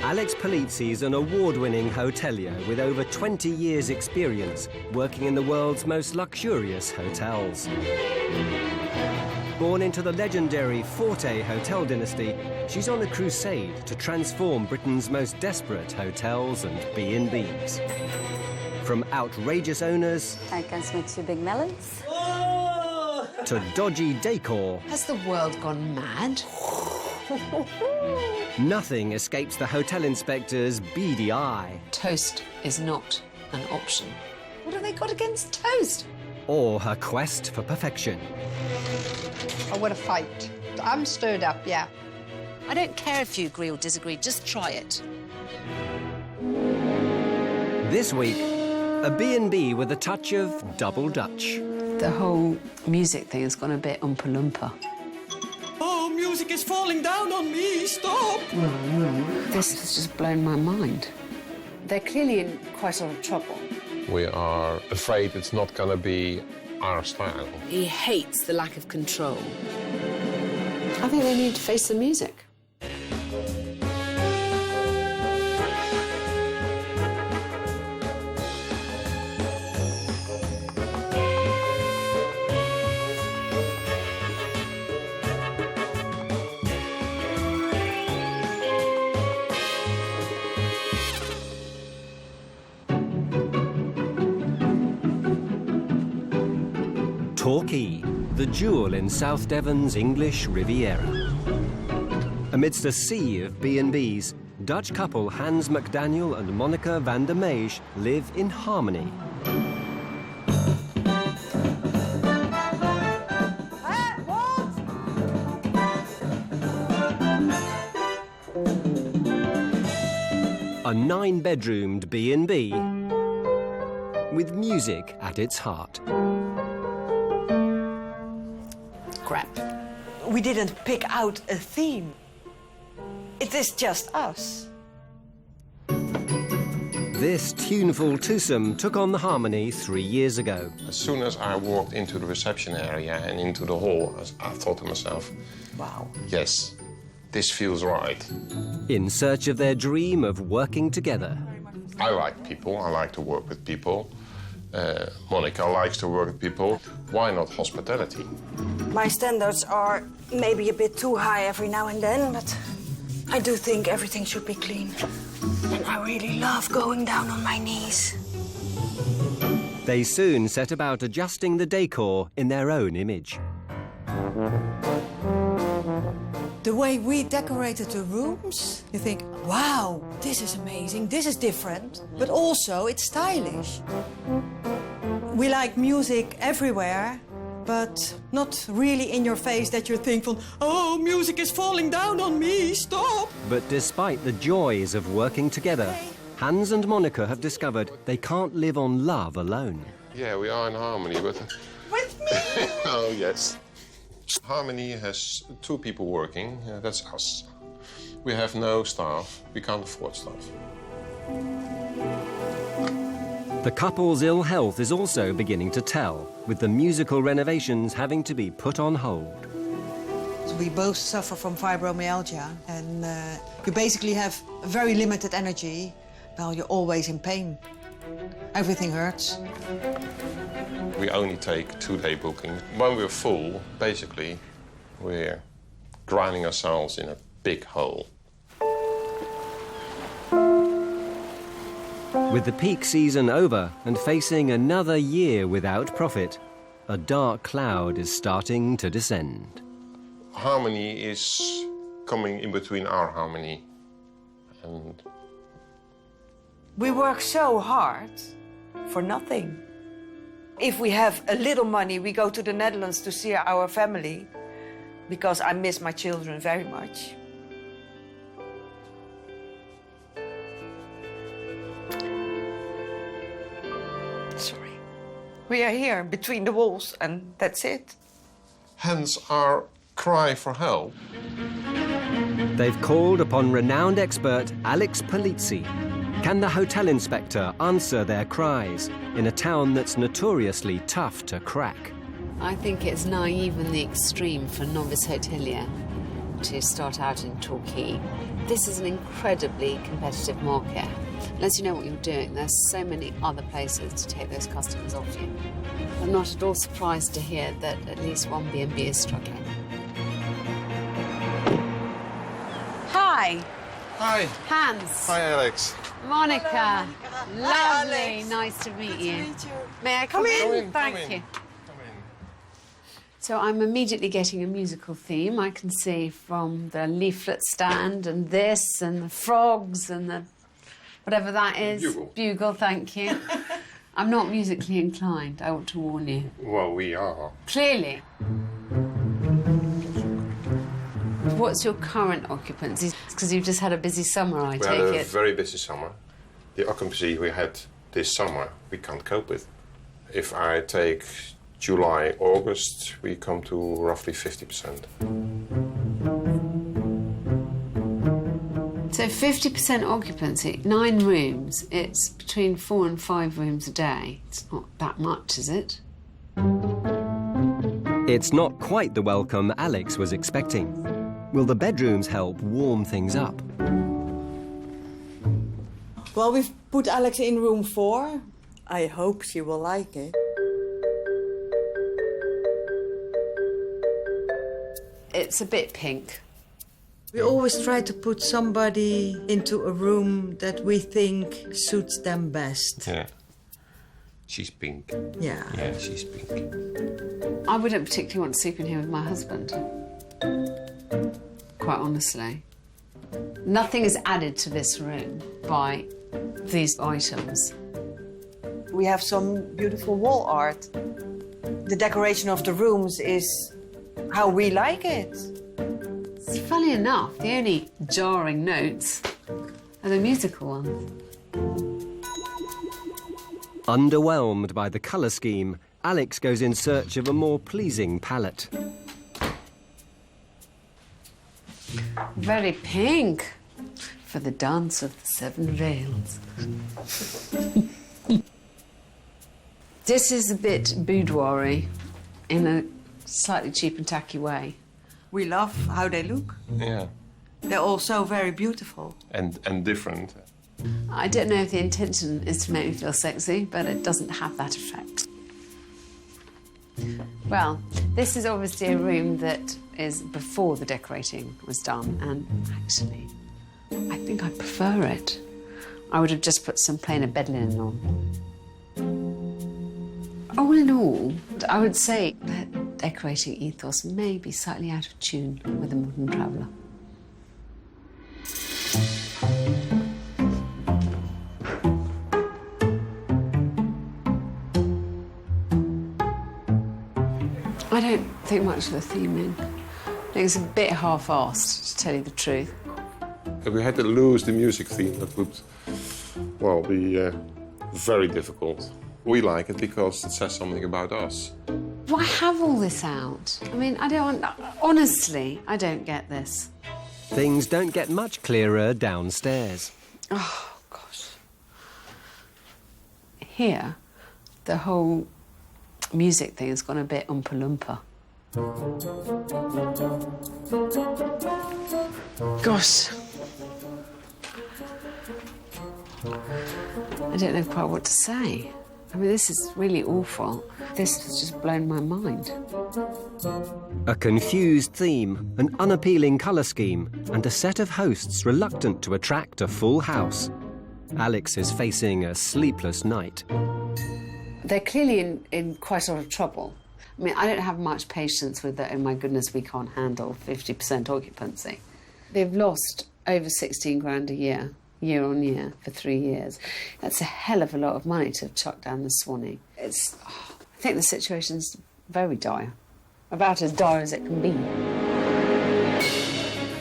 Alex Polizzi is an award-winning hotelier with over 20 years' experience working in the world's most luxurious hotels. Born into the legendary Forte hotel dynasty, she's on a crusade to transform Britain's most desperate hotels and B&Bs. From outrageous owners... I can smell you big melons. ...to dodgy decor... Has the world gone mad? Nothing escapes the hotel inspector's beady eye. Toast is not an option. What have they got against toast? Or her quest for perfection. I want to fight. I'm stirred up, yeah. I don't care if you agree or disagree, just try it. This week, a B&B with a touch of double Dutch. The whole music thing has gone a bit Oompa Loompa. Oh, music is falling down on me, stop! This has just blown my mind. They're clearly in quite a lot of trouble. We are afraid it's not going to be our style. He hates the lack of control. I think they need to face the music. Torquay, the jewel in South Devon's English Riviera. Amidst a sea of B&Bs, Dutch couple Hans McDaniel and Monica van der Meij live in harmony. A 9-bedroomed B&B with music at its heart. Crap. We didn't pick out a theme. It is just us. This tuneful twosome took on the harmony 3 years ago. As soon as I walked into the reception area and into the hall, I thought to myself, Wow. yes, this feels right. In search of their dream of working together. I like people, I like to work with people. Monica likes to work with people. Why not hospitality? My standards are maybe a bit too high every now and then, but I do think everything should be clean. And I really love going down on my knees. They soon set about adjusting the decor in their own image. The way we decorated the rooms, you think, wow, this is amazing, this is different, but also it's stylish. We like music everywhere, but not really in your face that you're thinking, Oh, music is falling down on me, stop! But despite the joys of working together, Hans and Monica have discovered they can't live on love alone. Yeah, we are in harmony, but... With me? Oh, yes. Harmony has 2 people working, that's us. We have no staff, we can't afford staff. The couple's ill health is also beginning to tell, with the musical renovations having to be put on hold. we both suffer from fibromyalgia, and you basically have very limited energy while you're always in pain. Everything hurts. We only take 2-day bookings. When we're full, basically, we're grinding ourselves in a big hole. With the peak season over and facing another year without profit, a dark cloud is starting to descend. Harmony is coming in between our harmony. And we work so hard for nothing. If we have a little money, we go to the Netherlands to see our family, because I miss my children very much. Sorry. We are here between the walls, and that's it. hence our cry for help. They've called upon renowned expert Alex Polizzi. Can the hotel inspector answer their cries in a town that's notoriously tough to crack? I think it's naive in the extreme for a novice hotelier. want to start out in Torquay. This is an incredibly competitive market. Unless you know what you're doing, there's so many other places to take those customers off you. I'm not at all surprised to hear that at least one B&B is struggling. Hi. Hi. Hans. Hi, Alex. Monica. Lovely. Nice to meet you. May I come in? Thank you. So I'm immediately getting a musical theme. I can see from the leaflet stand and this and the frogs and the whatever that is. Bugle. Bugle, thank you. I'm not musically inclined, I want to warn you. Well, we are. Clearly. What's your current occupancy? Because you've just had a busy summer, I take it. We had a very busy summer. The occupancy we had this summer, we can't cope with. If I take July, August, we come to roughly 50%. So 50% occupancy, 9 rooms, it's between 4 and 5 rooms a day. It's not that much, is it? It's not quite the welcome Alex was expecting. Will the bedrooms help warm things up? Well, we've put Alex in room 4. I hope she will like it. It's a bit pink. We always try to put somebody into a room that we think suits them best. Yeah. She's pink. Yeah. Yeah, she's pink. I wouldn't particularly want to sleep in here with my husband. Quite honestly. Nothing is added to this room by these items. We have some beautiful wall art. The decoration of the rooms is how we like it. Funny enough, the only jarring notes are the musical ones. Underwhelmed by the colour scheme, Alex goes in search of a more pleasing palette. Very pink for the dance of the 7 veils. This is a bit boudoir-y in a slightly cheap and tacky way. We love how they look. Yeah. They're all so very beautiful. And different. I don't know if the intention is to make me feel sexy, but it doesn't have that effect. Well, this is obviously a room that is before the decorating was done, and actually, I think I prefer it. I would have just put some plainer bed linen on. All in all, I would say that decorating ethos may be slightly out of tune with the modern traveller. I don't think much of the theming. I think it's a bit half-assed, to tell you the truth. If we had to lose the music theme, that would, well, be very difficult. We like it because it says something about us. Why have all this out? I mean, I don't... Honestly, I don't get this. Things don't get much clearer downstairs. Oh, gosh. Here, the whole music thing has gone a bit oompa-loompa. Gosh. I don't know quite what to say. I mean, this is really awful. This has just blown my mind. A confused theme, an unappealing colour scheme, and a set of hosts reluctant to attract a full house. Alex is facing a sleepless night. They're clearly in quite a lot of trouble. I mean, I don't have much patience with the, oh my goodness, we can't handle 50% occupancy. They've lost over 16 grand a year, year on year, for 3 years. That's a hell of a lot of money to have chucked down the Swanee. I think the situation's very dire. About as dire as it can be.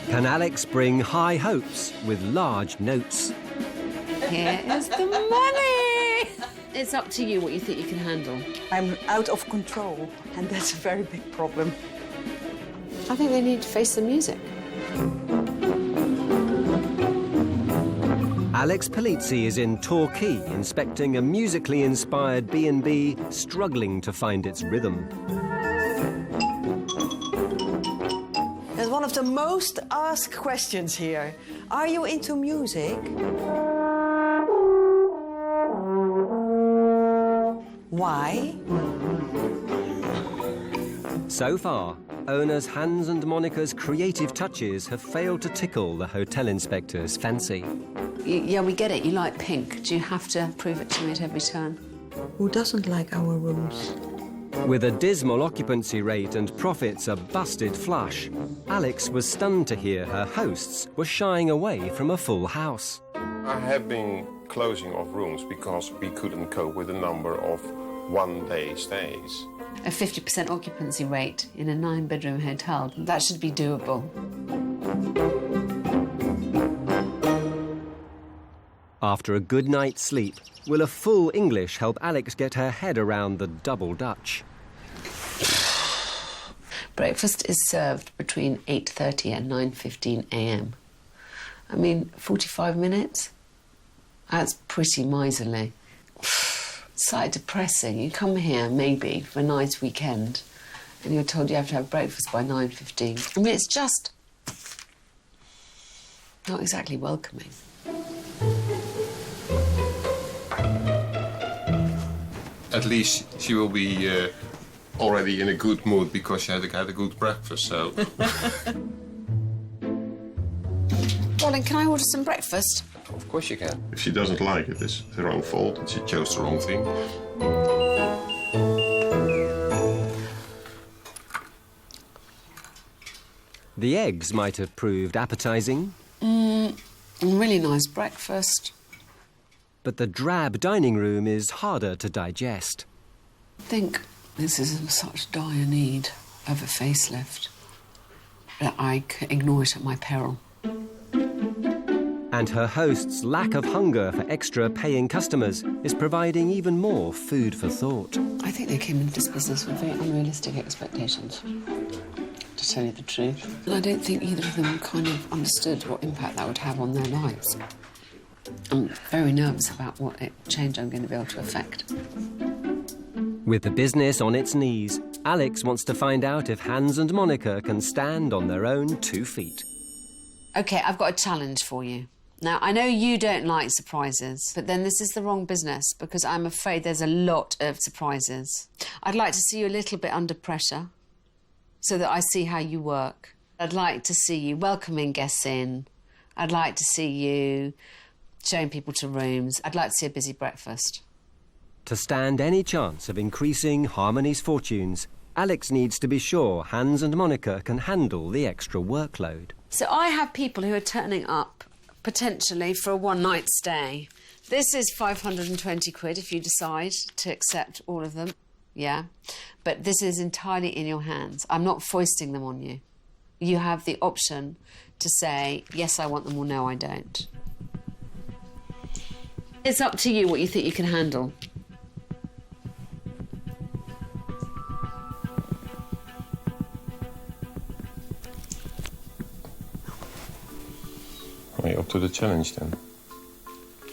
Can Alex bring high hopes with large notes? Here is the money! It's up to you what you think you can handle. I'm out of control, and that's a very big problem. I think they need to face the music. Alex Polizzi is in Torquay inspecting a musically inspired B&B struggling to find its rhythm. That's one of the most asked questions here. Are you into music? Why? So far, owners Hans and Monica's creative touches have failed to tickle the hotel inspector's fancy. Yeah, we get it. You like pink. Do you have to prove it to me at every turn? Who doesn't like our rooms? With a dismal occupancy rate and profits a busted flush, Alex was stunned to hear her hosts were shying away from a full house. I have been closing off rooms because we couldn't cope with the number of one-day stays. A 50% occupancy rate in a 9-bedroom hotel, that should be doable. After a good night's sleep, will a full English help Alex get her head around the double Dutch? Breakfast is served between 8:30 and 9:15 a.m. I mean, 45 minutes? That's pretty miserly. It's like depressing. You come here, maybe, for a nice weekend, and you're told you have to have breakfast by 9:15. I mean, it's just not exactly welcoming. At least she will be already in a good mood because she had a good breakfast, so... Darling, can I order some breakfast? Of course you can. If she doesn't like it, it's her own fault that she chose the wrong thing. The eggs might have proved appetizing. Really nice breakfast. But the drab dining room is harder to digest. I think this is in such dire need of a facelift that I ignore it at my peril. And her host's lack of hunger for extra paying customers is providing even more food for thought. I think they came into this business with very unrealistic expectations, to tell you the truth. And I don't think either of them kind of understood what impact that would have on their lives. I'm very nervous about what change I'm going to be able to affect. With the business on its knees, Alex wants to find out if Hans and Monica can stand on their own 2 feet. OK, I've got a challenge for you. Now, I know you don't like surprises, but then this is the wrong business because I'm afraid there's a lot of surprises. I'd like to see you a little bit under pressure so that I see how you work. I'd like to see you welcoming guests in. I'd like to see you showing people to rooms. I'd like to see a busy breakfast. To stand any chance of increasing Harmony's fortunes, Alex needs to be sure Hans and Monica can handle the extra workload. So I have people who are turning up, potentially, for a one-night stay. This is 520 quid if you decide to accept all of them, yeah? But this is entirely in your hands. I'm not foisting them on you. You have the option to say, yes, I want them, or no, I don't. It's up to you what you think you can handle. Are you up to the challenge then?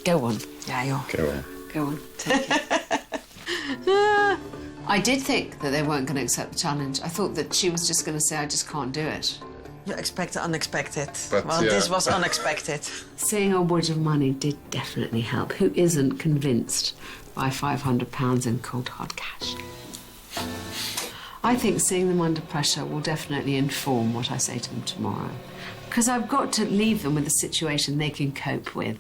Go on. Yeah, joh. Go on. Go on. Take it. I did think that they weren't going to accept the challenge. I thought that she was just going to say, I just can't do it. You expect the unexpected. But, well, yeah. This was unexpected. Seeing a wad of money did definitely help. Who isn't convinced by £500 in cold hard cash? I think seeing them under pressure will definitely inform what I say to them tomorrow. Because I've got to leave them with a situation they can cope with.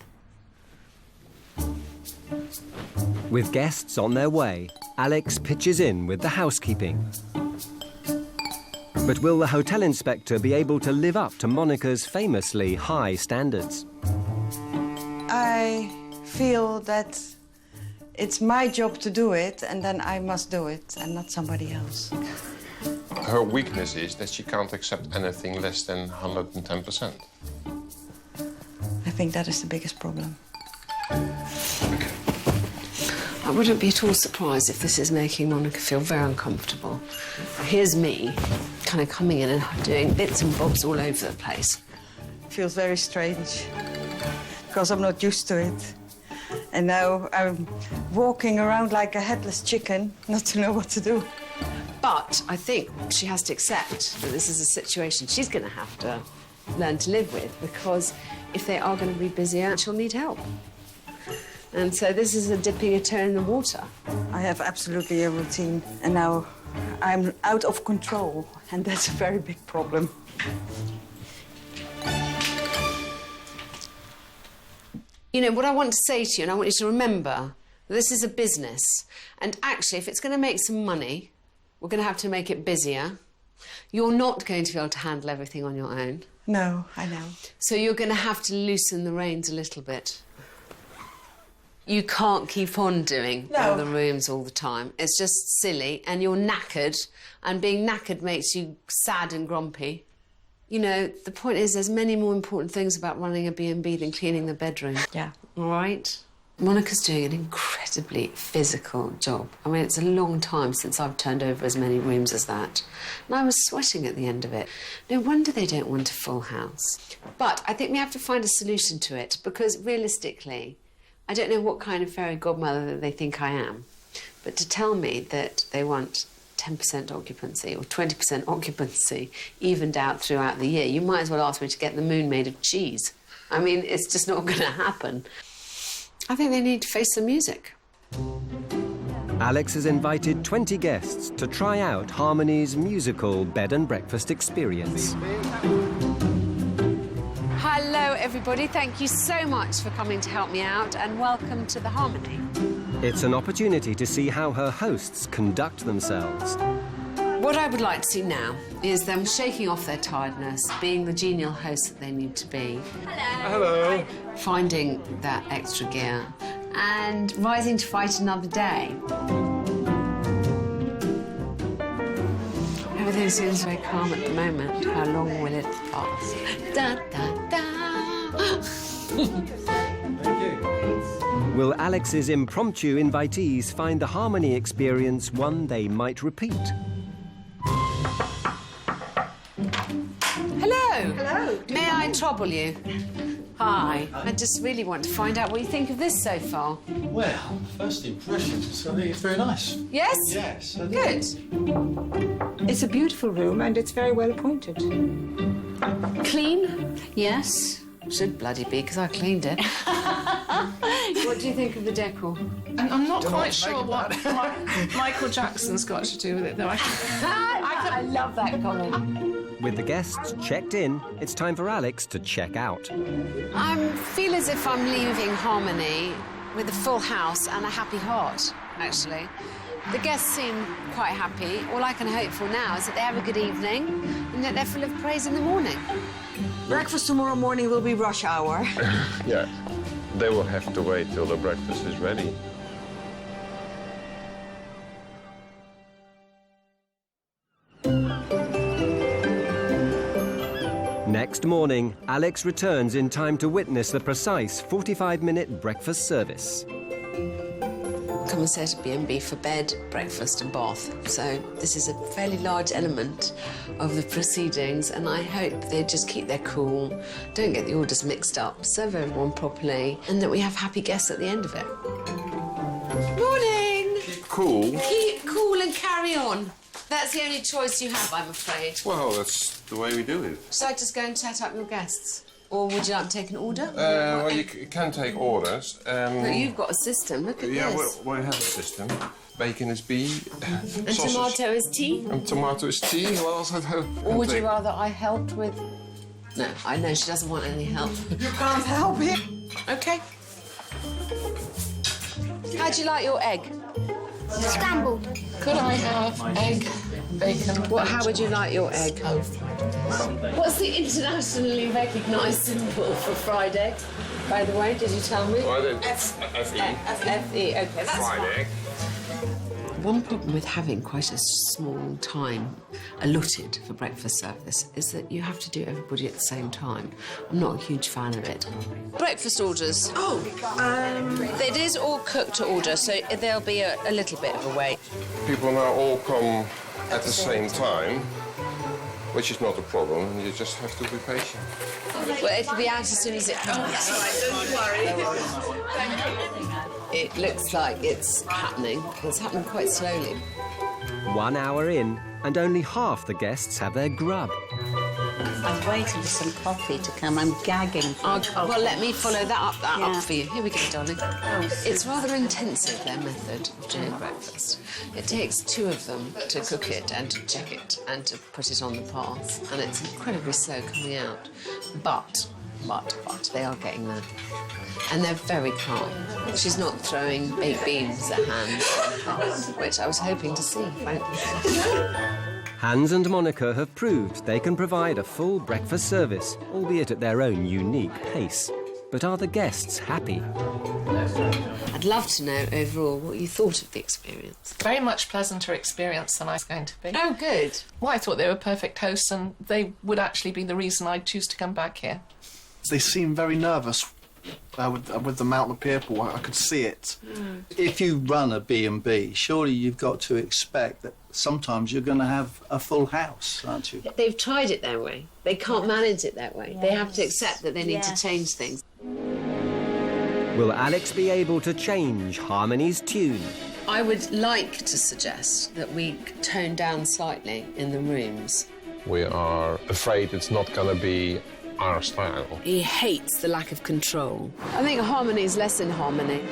With guests on their way, Alex pitches in with the housekeeping. But will the hotel inspector be able to live up to Monica's famously high standards? I feel that it's my job to do it, and then I must do it, and not somebody else. Her weakness is that she can't accept anything less than 110%. I think that is the biggest problem. I wouldn't be at all surprised if this is making Monica feel very uncomfortable. Here's me, kind of coming in and doing bits and bobs all over the place. It feels very strange, because I'm not used to it. And now I'm walking around like a headless chicken, not to know what to do. But I think she has to accept that this is a situation she's going to have to learn to live with, because if they are going to be busier, she'll need help. And so this is a dipping a toe in the water. I have absolutely a routine, and now I'm out of control, and that's a very big problem. You know, what I want to say to you, and I want you to remember, this is a business. And actually, if it's going to make some money, we're going to have to make it busier. You're not going to be able to handle everything on your own. No, I know. So you're going to have to loosen the reins a little bit. You can't keep on doing all the rooms all the time. It's just silly, and you're knackered, and being knackered makes you sad and grumpy. You know, the point is there's many more important things about running a B&B than cleaning the bedroom. Yeah. All right? Monica's doing an incredibly physical job. I mean, it's a long time since I've turned over as many rooms as that. And I was sweating at the end of it. No wonder they don't want a full house. But I think we have to find a solution to it, because realistically, I don't know what kind of fairy godmother that they think I am, but to tell me that they want 10% occupancy or 20% occupancy evened out throughout the year, you might as well ask me to get the moon made of cheese. I mean, it's just not going to happen. I think they need to face the music. Alex has invited 20 guests to try out Harmony's musical bed and breakfast experience. Hello, everybody. Thank you so much for coming to help me out, and welcome to the Harmony. It's an opportunity to see how her hosts conduct themselves. What I would like to see now is them shaking off their tiredness, being the genial hosts that they need to be. Hello. Finding that extra gear and rising to fight another day. Everything seems very calm at the moment. How long will it last? Da, da, da. Will Alex's impromptu invitees find the Harmony experience one they might repeat? Hello. Hello. May I trouble you? Hi. I just really want to find out what you think of this so far. Well, first impressions, I think it's very nice. Yes? Yes, I do. Good. It's a beautiful room, and it's very well appointed. Clean? Yes. Should bloody be, because I cleaned it. What do you think of the decor? I'm not quite sure what Michael Jackson's got to do with it, though. I love that comment. With the guests checked in, it's time for Alex to check out. I feel as if I'm leaving Harmony with a full house and a happy heart, actually. The guests seem quite happy. All I can hope for now is that they have a good evening and that they're full of praise in the morning. Breakfast tomorrow morning will be rush hour. Yeah, they will have to wait till the breakfast is ready. Next morning, Alex returns in time to witness the precise 45-minute breakfast service. Come and stay at a B&B for bed, breakfast and bath. So this is a fairly large element of the proceedings, and I hope they just keep their cool, don't get the orders mixed up, serve everyone properly, and that we have happy guests at the end of it. Morning! Cool. Keep cool and carry on. That's the only choice you have, I'm afraid. Well, that's the way we do it. Shall I just go and set up your guests? Or would you like to take an order? Well, you can take orders. But you've got a system, look at Yeah, this. we have a system. Bacon is B. And tomato is T? And tomato is T. What else I have? Or would you rather I helped with... No, I know she doesn't want any help. You can't help it. OK. How'd you like your egg? Scrambled. Could I have egg, bacon? How would you like your egg? What's the internationally recognised symbol for fried egg? By the way, did you tell me? Well, F-E. F-E, OK, that's Fried fine. egg. One problem with having quite a small time allotted for breakfast service is that you have to do everybody at the same time. I'm not a huge fan of it. Breakfast orders. Oh, it is all cooked to order, so there'll be a little bit of a wait. People now all come at the same time, which is not a problem. You just have to be patient. Well, it'll be out as soon as it... Oh, that's right, don't worry. It looks like it's happening. It's happening quite slowly. 1 hour in, and only half the guests have their grub. I'm waiting for some coffee to come. I'm gagging for coffee. Well, let me follow that Yeah. up for you. Here we go, darling. It's rather intensive, their method of doing breakfast. It takes 2 of them to cook it and to check it and to put it on the path, and it's incredibly slow coming out. But they are getting there. And they're very calm. She's not throwing baked beans at Hans, which I was hoping to see, frankly. Hans and Monica have proved they can provide a full breakfast service, albeit at their own unique pace. But are the guests happy? I'd love to know overall what you thought of the experience. Very much pleasanter experience than I was going to be. Oh, good. Well, I thought they were perfect hosts and they would actually be the reason I'd choose to come back here. They seem very nervous with the amount of people. I could see it. If you run a B&B, surely you've got to expect that sometimes you're going to have a full house, aren't you? They've tried it their way. They can't manage it that way. They have to accept that they need to change things. Will Alex be able to change Harmony's tune? I would like to suggest that we tone down slightly in the rooms. We are afraid it's not going to be our style. He hates the lack of control. I think harmony is less in harmony.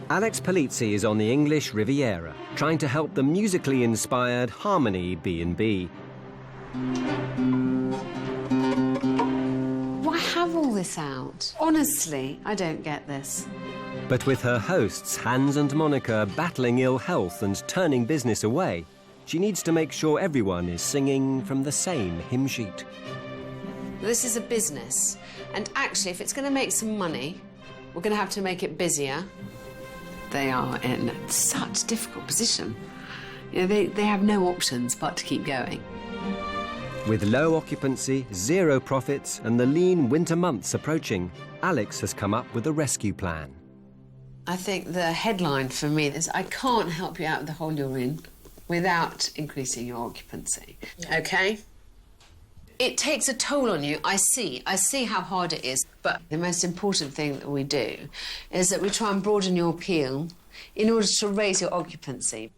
Alex Polizzi is on the English Riviera, trying to help the musically inspired Harmony B&B. Why have all this out? Honestly, I don't get this. But with her hosts, Hans and Monica, battling ill health and turning business away, she needs to make sure everyone is singing from the same hymn sheet. This is a business, and actually, if it's going to make some money, we're going to have to make it busier. They are in such a difficult position. You know, they have no options but to keep going. With low occupancy, 0 profits, and the lean winter months approaching, Alex has come up with a rescue plan. I think the headline for me is, I can't help you out of the hole you're in without increasing your occupancy, OK? It takes a toll on you, I see how hard it is, but the most important thing that we do is that we try and broaden your appeal in order to raise your occupancy.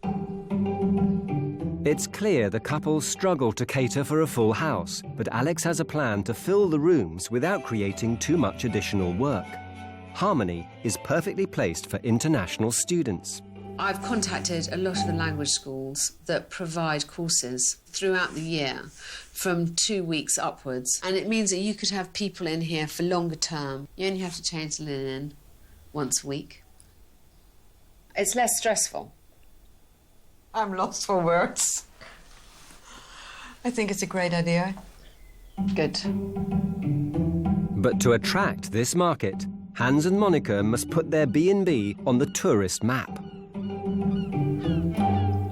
It's clear the couple struggle to cater for a full house, but Alex has a plan to fill the rooms without creating too much additional work. Harmony is perfectly placed for international students. I've contacted a lot of the language schools that provide courses throughout the year from 2 weeks upwards, and it means that you could have people in here for longer term. You only have to change the linen once a week. It's less stressful. I'm lost for words. I think it's a great idea. Good. But to attract this market, Hans and Monica must put their B&B on the tourist map.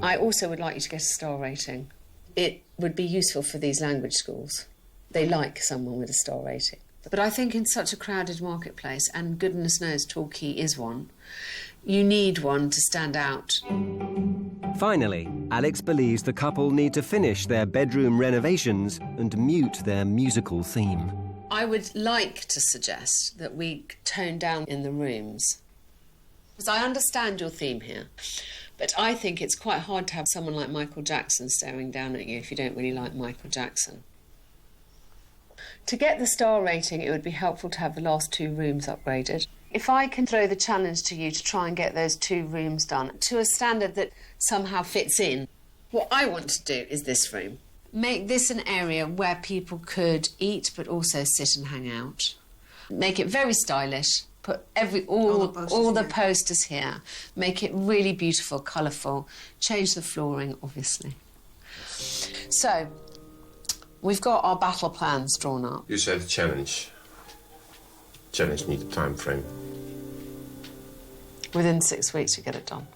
I also would like you to get a star rating. It would be useful for these language schools. They like someone with a star rating. But I think in such a crowded marketplace, and goodness knows Torquay is one, you need one to stand out. Finally, Alex believes the couple need to finish their bedroom renovations and mute their musical theme. I would like to suggest that we tone down in the rooms. Because I understand your theme here, but I think it's quite hard to have someone like Michael Jackson staring down at you if you don't really like Michael Jackson. To get the star rating, it would be helpful to have the last 2 rooms upgraded. If I can throw the challenge to you to try and get those 2 rooms done to a standard that somehow fits in, what I want to do is this room. Make this an area where people could eat but also sit and hang out. Make it very stylish. Put all the posters here. Make it really beautiful, colourful. Change the flooring, obviously. So, we've got our battle plans drawn up. You said challenge. Challenge needs a time frame. Within 6 weeks, we get it done.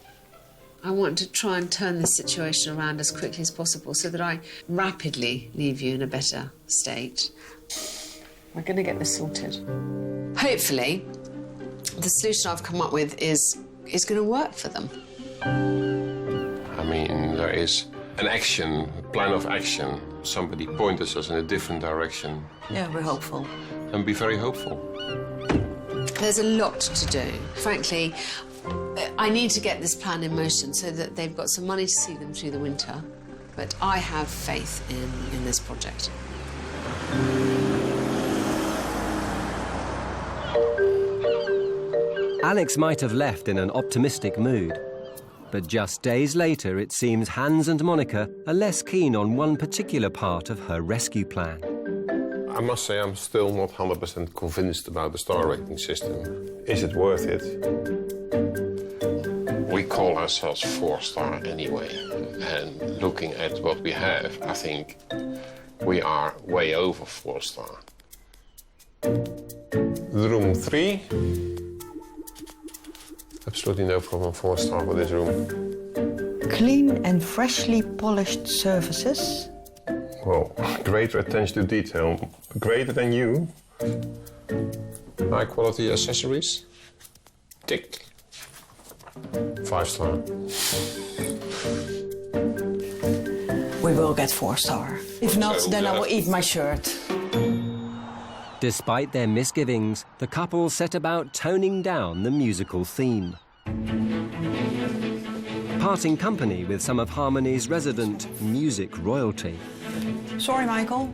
I want to try and turn this situation around as quickly as possible so that I rapidly leave you in a better state. We're going to get this sorted. Hopefully, the solution I've come up with is going to work for them. I mean, there is an action, a plan of action. Somebody pointed us in a different direction. Yeah, we're hopeful. And be very hopeful. There's a lot to do. Frankly, I need to get this plan in motion so that they've got some money to see them through the winter. But I have faith in this project. Alex might have left in an optimistic mood, but just days later it seems Hans and Monica are less keen on one particular part of her rescue plan. I must say I'm still not 100% convinced about the star rating system. Is it worth it? We call ourselves 4-star anyway, and looking at what we have, I think we are way over 4-star. Room 3. Absolutely no problem, 4-star for this room. Clean and freshly polished surfaces. Well, greater attention to detail, greater than you. High quality accessories. Tick. 5-star. We will get 4-star. If not, then I will eat my shirt. Despite their misgivings, the couple set about toning down the musical theme. Parting company with some of Harmony's resident music royalty. Sorry, Michael.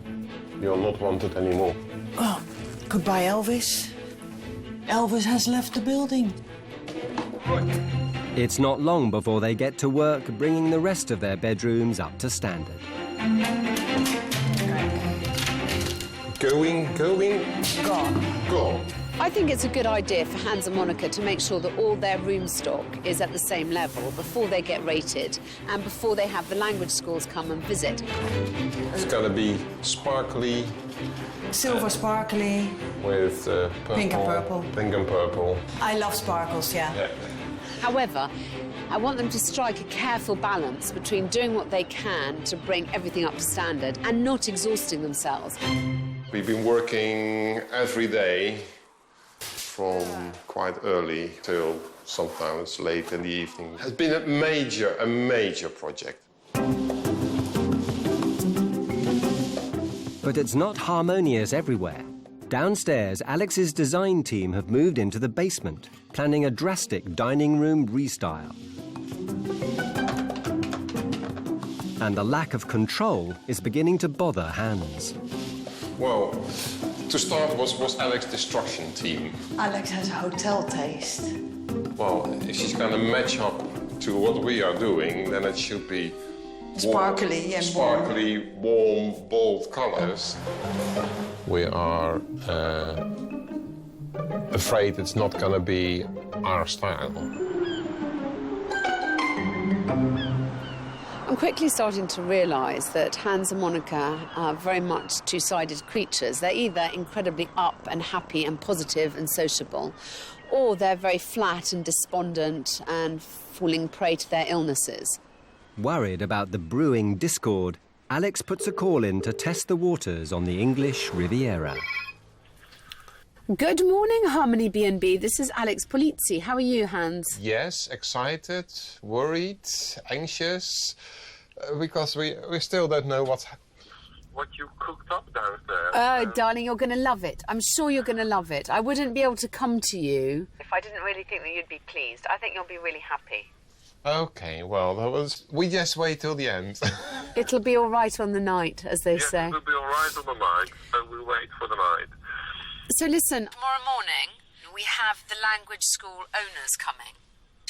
You're not wanted anymore. Oh, goodbye, Elvis. Elvis has left the building. It's not long before they get to work bringing the rest of their bedrooms up to standard. Going. Gone. I think it's a good idea for Hans and Monica to make sure that all their room stock is at the same level before they get rated and before they have the language schools come and visit. It's gonna be sparkly. Silver sparkly. With purple. Pink and purple. Pink and purple. I love sparkles, yeah. However, I want them to strike a careful balance between doing what they can to bring everything up to standard and not exhausting themselves. We've been working every day from quite early till sometimes late in the evening. It's been a major project. But it's not harmonious everywhere. Downstairs, Alex's design team have moved into the basement, planning a drastic dining room restyle. And the lack of control is beginning to bother Hans. Well, to start was Alex's destruction team. Alex has hotel taste. Well, if she's gonna match up to what we are doing, then it should be Sparkly and sparkly, warm, bold colors. We are afraid it's not gonna be our style. I'm quickly starting to realise that Hans and Monica are very much two-sided creatures. They're either incredibly up and happy and positive and sociable, or they're very flat and despondent and falling prey to their illnesses. Worried about the brewing discord, Alex puts a call in to test the waters on the English Riviera. Good morning, Harmony B&B. This is Alex Polizzi. How are you, Hans? Yes, excited, worried, anxious, because we still don't know what you cooked up downstairs. Oh, darling, you're going to love it. I'm sure you're going to love it. I wouldn't be able to come to you if I didn't really think that you'd be pleased. I think you'll be really happy. Okay, well, we just wait till the end. It'll be all right on the night, as they say. It'll be all right on the night, so we wait for the night. So listen, tomorrow morning we have the language school owners coming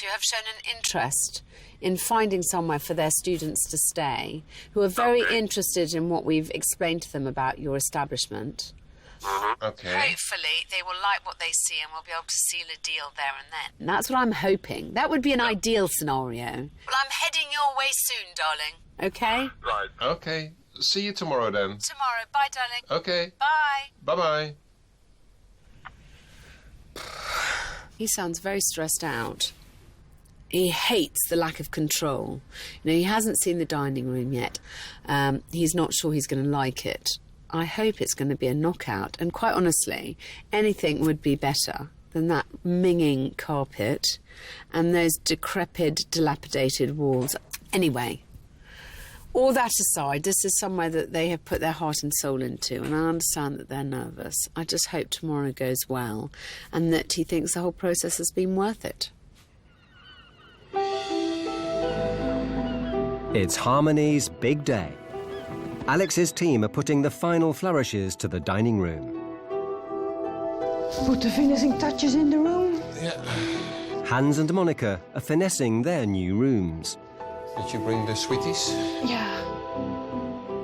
who have shown an interest in finding somewhere for their students to stay, who are very interested in what we've explained to them about your establishment. Okay. Hopefully they will like what they see and we'll be able to seal a deal there and then. And that's what I'm hoping. That would be an ideal scenario. Well, I'm heading your way soon, darling. Okay? Right. Okay. See you tomorrow then. Tomorrow. Bye, darling. Okay. Bye. Bye-bye. He sounds very stressed out. He hates the lack of control. You know, he hasn't seen the dining room yet. He's not sure he's going to like it. I hope it's going to be a knockout. And quite honestly, anything would be better than that minging carpet and those decrepit, dilapidated walls. Anyway, all that aside, this is somewhere that they have put their heart and soul into, and I understand that they're nervous. I just hope tomorrow goes well and that he thinks the whole process has been worth it. It's Harmony's big day. Alex's team are putting the final flourishes to the dining room. Put the finishing touches in the room. Yeah. Hans and Monica are finessing their new rooms. Did you bring the sweeties? Yeah.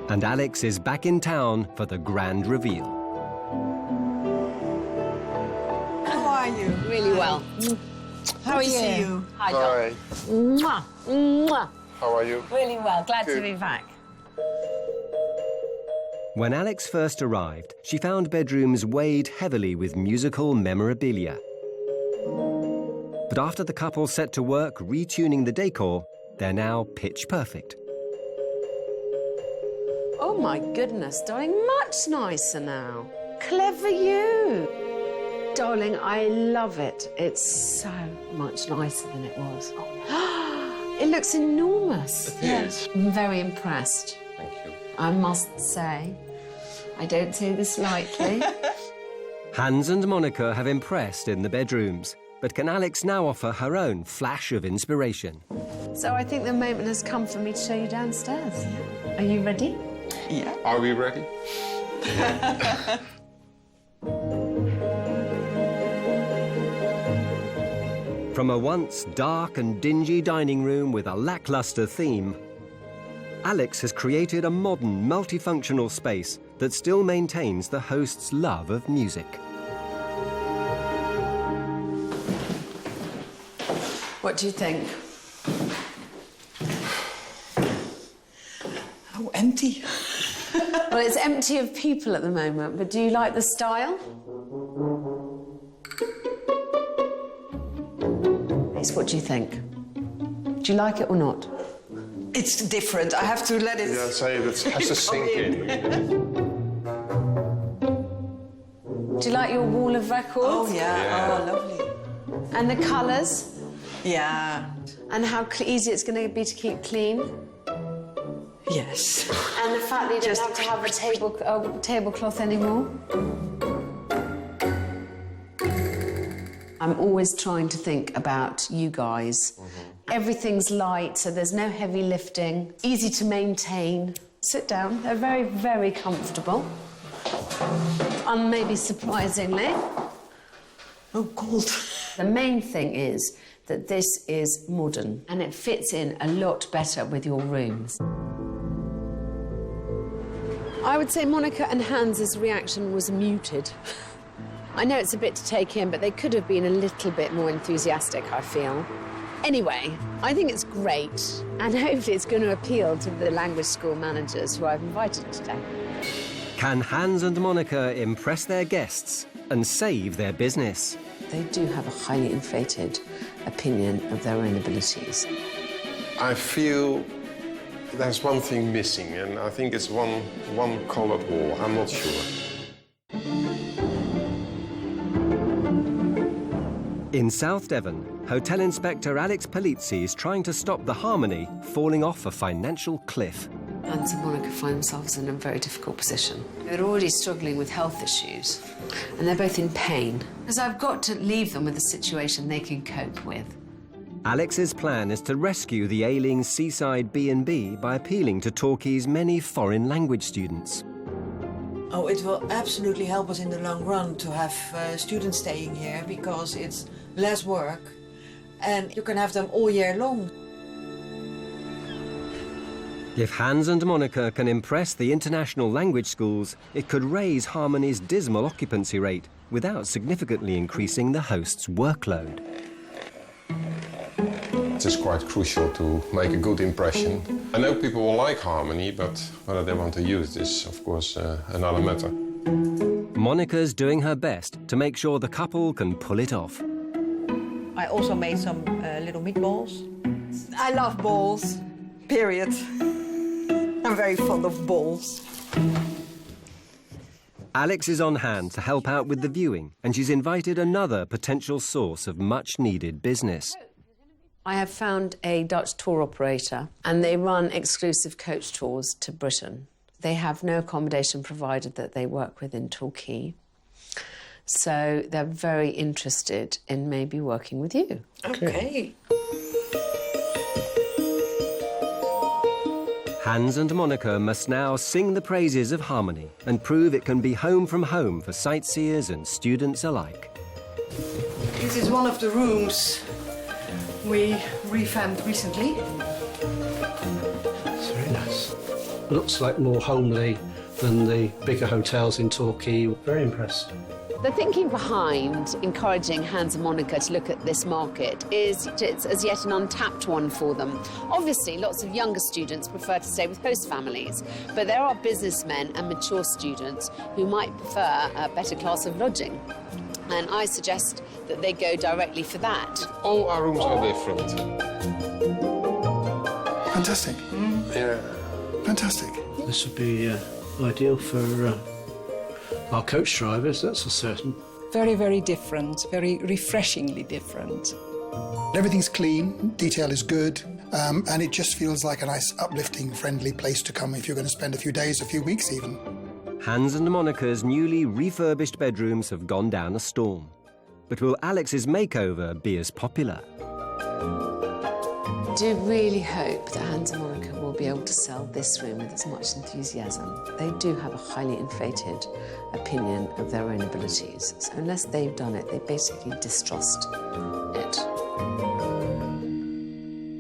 And Alex is back in town for the grand reveal. How are you? Really well. How are you? See you. Hi, Doc. Mwah. Mwah. How are you? Really well. Glad to Good. be back. When Alex first arrived, she found bedrooms weighed heavily with musical memorabilia. But after the couple set to work retuning the decor, they're now pitch perfect. Oh my goodness, darling, much nicer now. Clever you. Darling, I love it. It's so much nicer than it was. It looks enormous. It is. I'm very impressed. Thank you. I must say. I don't say this lightly. Hans and Monica have impressed in the bedrooms, but can Alex now offer her own flash of inspiration? So I think the moment has come for me to show you downstairs. Are you ready? Yeah. Are we ready? From a once dark and dingy dining room with a lackluster theme, Alex has created a modern, multifunctional space that still maintains the host's love of music. What do you think? How empty. Well, it's empty of people at the moment, but do you like the style? What do you think? Do you like it or not? It's different. I have to let it... Yeah, say it has to sink in. Do you like your wall of records? Oh, yeah. Oh, lovely. And the colours? Yeah. And how easy it's going to be to keep clean? Yes. And the fact that you don't have to have a tablecloth anymore? I'm always trying to think about you guys. Everything's light, so there's no heavy lifting, easy to maintain. Sit down, they're very, very comfortable. And maybe surprisingly. Oh, cold. The main thing is that this is modern and it fits in a lot better with your rooms. I would say Monica and Hans's reaction was muted. I know it's a bit to take in, but they could have been a little bit more enthusiastic, I feel. Anyway, I think it's great, and hopefully it's going to appeal to the language school managers who I've invited today. Can Hans and Monica impress their guests and save their business? They do have a highly inflated opinion of their own abilities. I feel there's one thing missing, and I think it's one coloured wall. I'm not sure. In South Devon, Hotel Inspector Alex Polizzi is trying to stop the Harmony falling off a financial cliff. Hans and Monica find themselves in a very difficult position. They're already struggling with health issues, and they're both in pain. Because I've got to leave them with a situation they can cope with. Alex's plan is to rescue the ailing seaside B&B by appealing to Torquay's many foreign language students. Oh, it will absolutely help us in the long run to have students staying here because it's less work and you can have them all year long. If Hans and Monica can impress the international language schools, it could raise Harmony's dismal occupancy rate without significantly increasing the host's workload. It is quite crucial to make a good impression. I know people will like Harmony, but whether they want to use this, of course, another matter. Monica's doing her best to make sure the couple can pull it off. I also made some little meatballs. I love balls, period. I'm very fond of balls. Alex is on hand to help out with the viewing, and she's invited another potential source of much-needed business. I have found a Dutch tour operator, and they run exclusive coach tours to Britain. They have no accommodation provided that they work with in Torquay. So they're very interested in maybe working with you. Okay. Hans and Monica must now sing the praises of harmony and prove it can be home from home for sightseers and students alike. This is one of the rooms we revamped recently. It's very nice. Looks like more homely than the bigger hotels in Torquay. Very impressed. The thinking behind encouraging Hans and Monica to look at this market is it's as yet an untapped one for them. Obviously, lots of younger students prefer to stay with host families, but there are businessmen and mature students who might prefer a better class of lodging. And I suggest that they go directly for that. All our rooms are different. Fantastic. Yeah. Fantastic. This would be ideal for our coach drivers, that's for certain. Very, very different, very refreshingly different. Everything's clean, detail is good, and it just feels like a nice, uplifting, friendly place to come if you're going to spend a few days, a few weeks even. Hans and Monica's newly refurbished bedrooms have gone down a storm. But will Alex's makeover be as popular? I do really hope that Hans and Monica will be able to sell this room with as much enthusiasm. They do have a highly inflated opinion of their own abilities. So unless they've done it, they basically distrust it.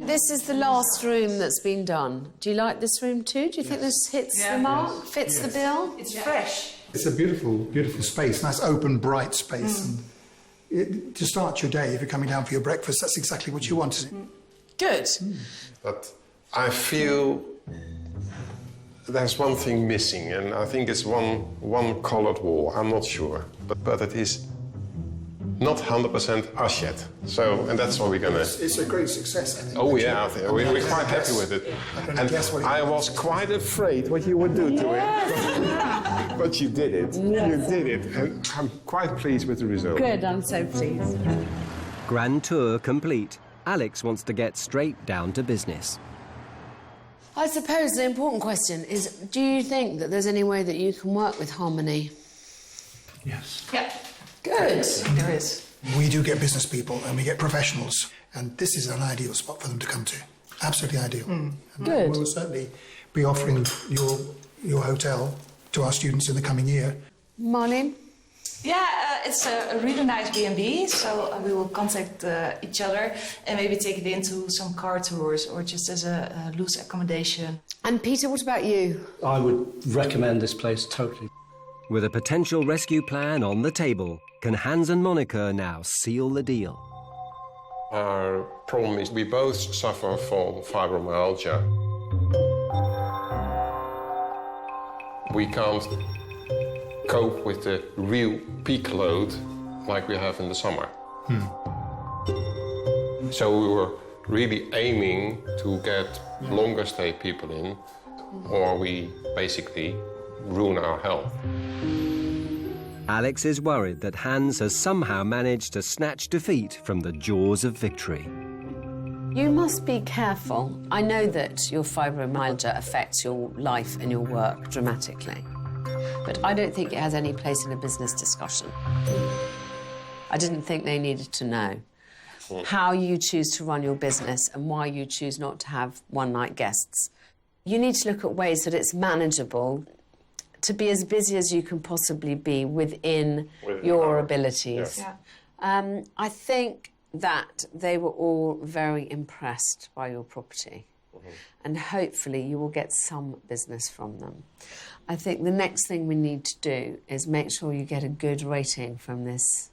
This is the last room that's been done. Do you like this room too? Do you think this hits the mark, fits the bill? It's fresh. It's a beautiful, beautiful space, nice open, bright space. And to start your day, if you're coming down for your breakfast, that's exactly what you want, isn't it? Good. But I feel there's one thing missing, and I think it's one coloured wall. I'm not sure, but it is not 100% us yet. So, and that's what we're gonna. It's a great success, I think. Oh yeah, I think we're quite happy with it. And I was quite afraid what you would do to it, but you did it. Yes. You did it, and I'm quite pleased with the result. Good, I'm so pleased. Grand tour complete. Alex wants to get straight down to business. I suppose the important question is, do you think that there's any way that you can work with Harmony? Yes. Yep. Good. There is. We do get business people and we get professionals, and this is an ideal spot for them to come to. Absolutely ideal. And Good. we will certainly be offering your hotel to our students in the coming year. Marlene? Yeah, it's a really nice B&B, so we will contact each other and maybe take it into some car tours or just as a loose accommodation. And Peter, what about you? I would recommend this place totally. With a potential rescue plan on the table, can Hans and Monica now seal the deal? Our problem is we both suffer from fibromyalgia. We can't cope with the real peak load like we have in the summer. So we were really aiming to get longer stay people in, or we basically ruin our health. Alex is worried that Hans has somehow managed to snatch defeat from the jaws of victory. You must be careful. I know that your fibromyalgia affects your life and your work dramatically, but I don't think it has any place in a business discussion. I didn't think they needed to know how you choose to run your business and why you choose not to have one-night guests. You need to look at ways that it's manageable to be as busy as you can possibly be within your abilities. Yeah. I think that they were all very impressed by your property, and hopefully you will get some business from them. I think the next thing we need to do is make sure you get a good rating from this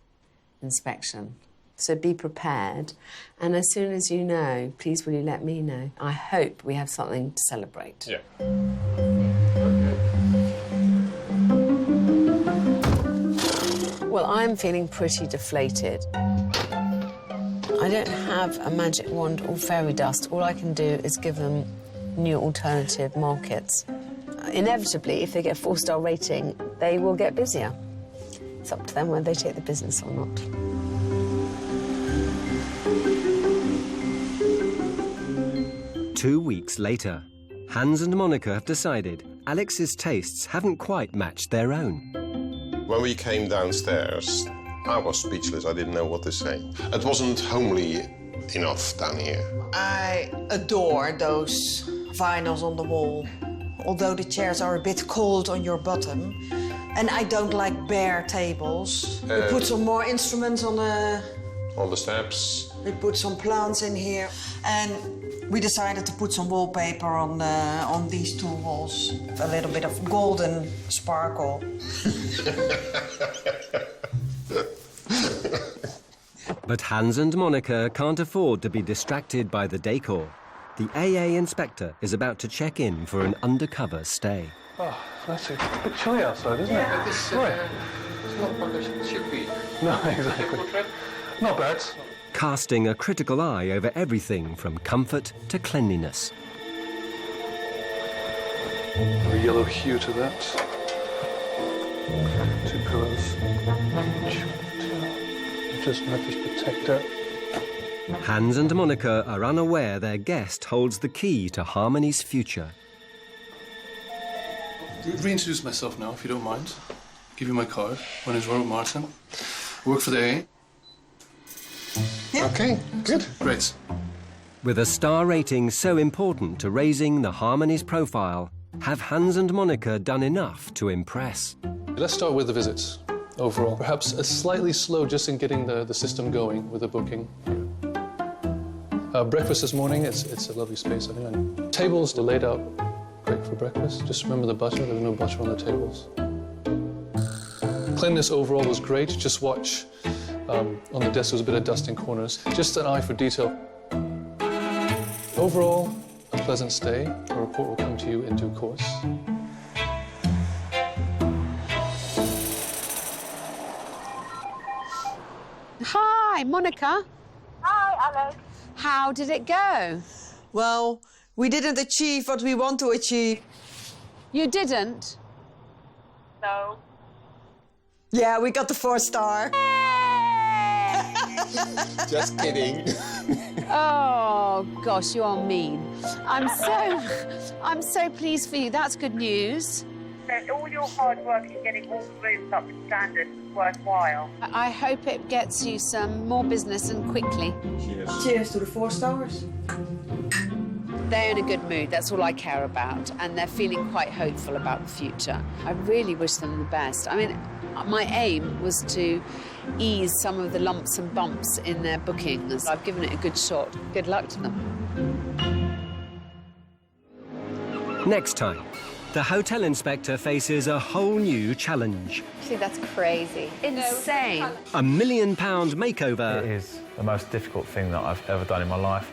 inspection. So be prepared, and as soon as you know, please will you let me know. I hope we have something to celebrate. Yeah. Well, I'm feeling pretty deflated. I don't have a magic wand or fairy dust. All I can do is give them new alternative markets. Inevitably, if they get a 4-star rating, they will get busier. It's up to them whether they take the business or not. Two weeks later, Hans and Monica have decided Alex's tastes haven't quite matched their own. When we came downstairs, I was speechless. I didn't know what to say. It wasn't homely enough down here. I adore those vinyls on the wall, although the chairs are a bit cold on your bottom. And I don't like bare tables. We put some more instruments on the steps. We put some plants in here. And we decided to put some wallpaper on these two walls. A little bit of golden sparkle. But Hans and Monica can't afford to be distracted by the decor. The AA inspector is about to check in for an undercover stay. Oh, that's a bit chilly outside, isn't it? Yeah, this right. It's not what it should be. No, exactly. Not bad. Casting a critical eye over everything from comfort to cleanliness. A yellow hue to that. 2 pillows. Just mattress protector. Hans and Monica are unaware their guest holds the key to Harmony's future. Reintroduce myself now, if you don't mind. Give you my card. My name's Robert Martin. I work for the AA. Yeah. Okay, good. Great. With a star rating so important to raising the Harmony's profile, have Hans and Monica done enough to impress? Let's start with the visits. Overall, perhaps slightly slow just in getting the system going with the booking. Breakfast this morning, it's a lovely space, I think. And tables are laid out great for breakfast. Just remember the butter, there was no butter on the tables. Cleanliness overall was great. Just watch on the desk, there was a bit of dust in corners. Just an eye for detail. Overall, a pleasant stay. A report will come to you in due course. Hi, Monica. Hi, Alex. How did it go? Well, we didn't achieve what we want to achieve. You didn't? No. Yeah, we got the 4-star. Just kidding. Oh, gosh, you are mean. I'm so pleased for you. That's good news. All your hard work in getting all the rooms up to standard was worthwhile. I hope it gets you some more business and quickly. Cheers. Cheers to the 4 stars. They're in a good mood, that's all I care about, and they're feeling quite hopeful about the future. I really wish them the best. I mean, my aim was to ease some of the lumps and bumps in their bookings. I've given it a good shot. Good luck to them. Next time, the hotel inspector faces a whole new challenge. Actually, that's crazy. Insane. A £1 million makeover. It is the most difficult thing that I've ever done in my life.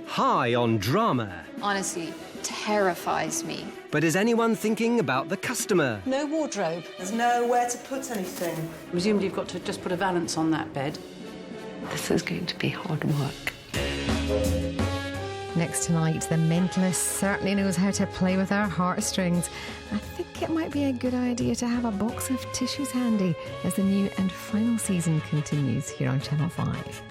High on drama. Honestly, terrifies me. But is anyone thinking about the customer? No wardrobe. There's nowhere to put anything. Presumably you've got to just put a valance on that bed. This is going to be hard work. Next tonight, the mentalist certainly knows how to play with our heartstrings. I think it might be a good idea to have a box of tissues handy as the new and final season continues here on Channel 5.